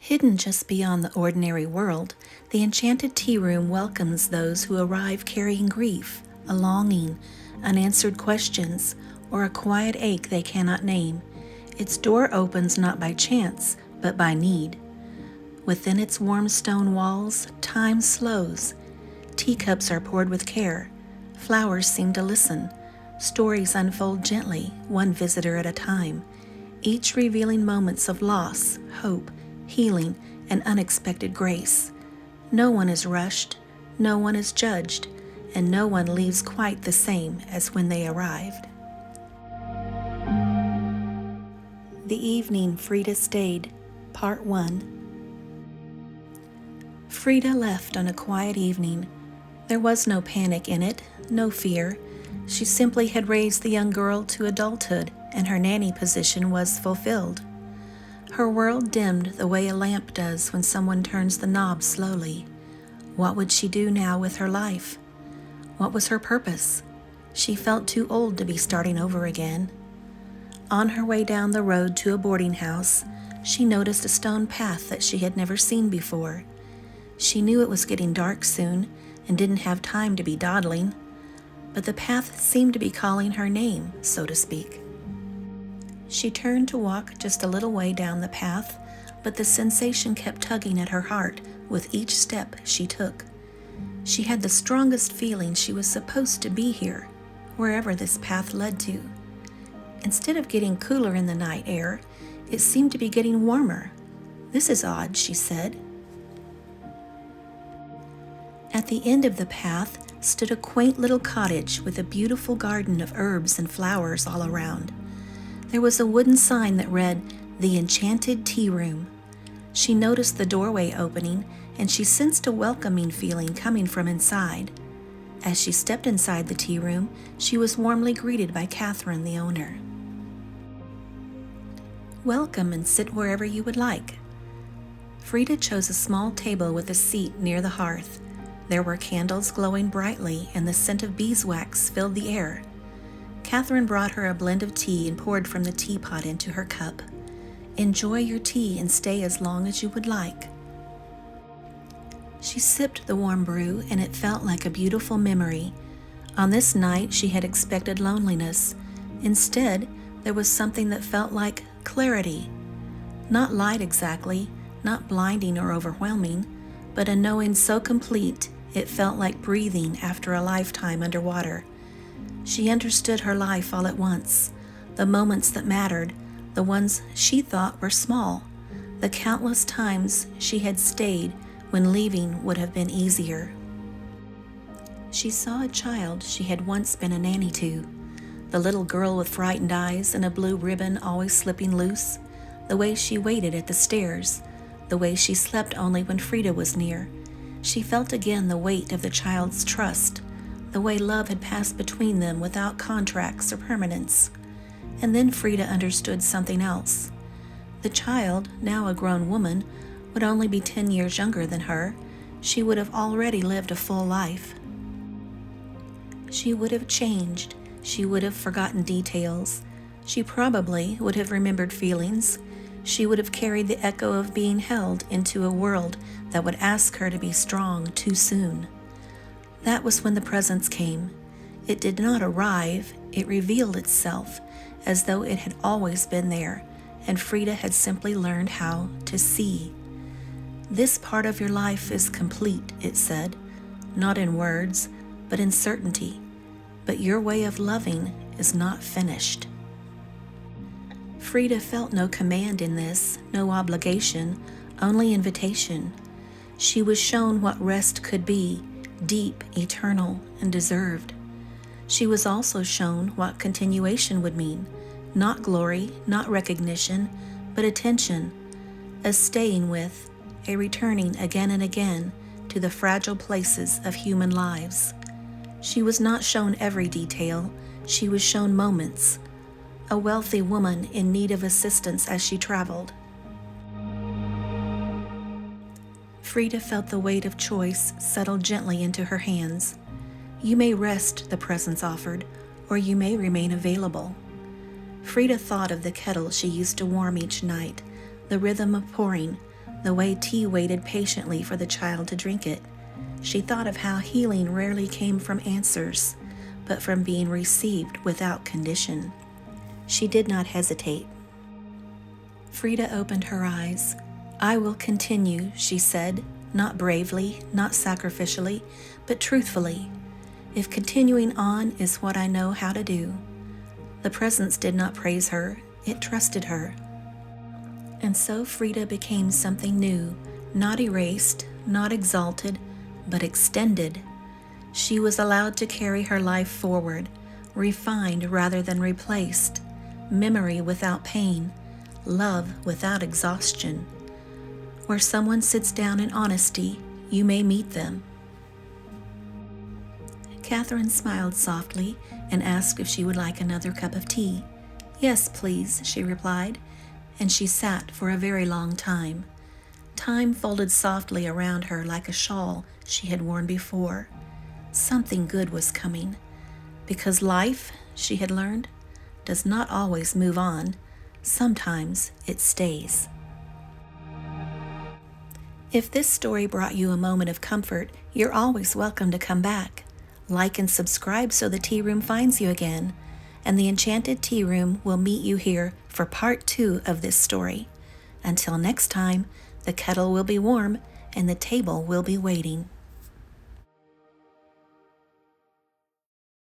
Hidden just beyond the ordinary world, the Enchanted Tea Room welcomes those who arrive carrying grief, a longing, unanswered questions, or a quiet ache they cannot name. Its door opens not by chance, but by need. Within its warm stone walls, time slows. Teacups are poured with care. Flowers seem to listen. Stories unfold gently, one visitor at a time, each revealing moments of loss, hope, healing, and unexpected grace. No one is rushed, no one is judged, and no one leaves quite the same as when they arrived. The Evening Freda Stayed, Part 1. Freda left on a quiet evening. There was no panic in it, no fear. She simply had raised the young girl to adulthood, and her nanny position was fulfilled. Her world dimmed the way a lamp does when someone turns the knob slowly. What would she do now with her life? What was her purpose? She felt too old to be starting over again. On her way down the road to a boarding house, she noticed a stone path that she had never seen before. She knew it was getting dark soon and didn't have time to be dawdling, but the path seemed to be calling her name, so to speak. She turned to walk just a little way down the path, but the sensation kept tugging at her heart with each step she took. She had the strongest feeling she was supposed to be here, wherever this path led to. Instead of getting cooler in the night air, it seemed to be getting warmer. "This is odd," she said. At the end of the path stood a quaint little cottage with a beautiful garden of herbs and flowers all around. There was a wooden sign that read, "The Enchanted Tea Room." She noticed the doorway opening, and she sensed a welcoming feeling coming from inside. As she stepped inside the tea room, she was warmly greeted by Catherine, the owner. "Welcome, and sit wherever you would like." Freda chose a small table with a seat near the hearth. There were candles glowing brightly, and the scent of beeswax filled the air. Catherine brought her a blend of tea and poured from the teapot into her cup. "Enjoy your tea and stay as long as you would like." She sipped the warm brew, and it felt like a beautiful memory. On this night, she had expected loneliness. Instead, there was something that felt like clarity. Not light exactly, not blinding or overwhelming, but a knowing so complete it felt like breathing after a lifetime underwater. She understood her life all at once, the moments that mattered, the ones she thought were small, the countless times she had stayed when leaving would have been easier. She saw a child she had once been a nanny to, the little girl with frightened eyes and a blue ribbon always slipping loose, the way she waited at the stairs, the way she slept only when Freda was near. She felt again the weight of the child's trust, the way love had passed between them without contracts or permanence. And then Freda understood something else. The child, now a grown woman, would only be 10 years younger than her. She would have already lived a full life. She would have changed. She would have forgotten details. She probably would have remembered feelings. She would have carried the echo of being held into a world that would ask her to be strong too soon. That was when the presence came. It did not arrive, it revealed itself, as though it had always been there, and Freda had simply learned how to see. "This part of your life is complete," it said, not in words, but in certainty. "But your way of loving is not finished." Freda felt no command in this, no obligation, only invitation. She was shown what rest could be, deep, eternal, and deserved. She was also shown what continuation would mean, not glory, not recognition, but attention, a staying with, a returning again and again to the fragile places of human lives. She was not shown every detail, she was shown moments, a wealthy woman in need of assistance as she traveled. Freda felt the weight of choice settle gently into her hands. You may rest, the presence offered, or you may remain available. Freda thought of the kettle she used to warm each night, the rhythm of pouring, the way tea waited patiently for the child to drink it. She thought of how healing rarely came from answers, but from being received without condition. She did not hesitate. Freda opened her eyes. "I will continue," she said, not bravely, not sacrificially, but truthfully. "If continuing on is what I know how to do." The presence did not praise her, it trusted her. And so Freda became something new, not erased, not exalted, but extended. She was allowed to carry her life forward, refined rather than replaced, memory without pain, love without exhaustion. Where someone sits down in honesty, you may meet them. Catherine smiled softly and asked if she would like another cup of tea. "Yes, please," she replied, and she sat for a very long time. Time folded softly around her like a shawl she had worn before. Something good was coming, because life, she had learned, does not always move on. Sometimes it stays. If this story brought you a moment of comfort, you're always welcome to come back. Like and subscribe so the Tea Room finds you again, and the Enchanted Tea Room will meet you here for part 2 of this story. Until next time, the kettle will be warm and the table will be waiting.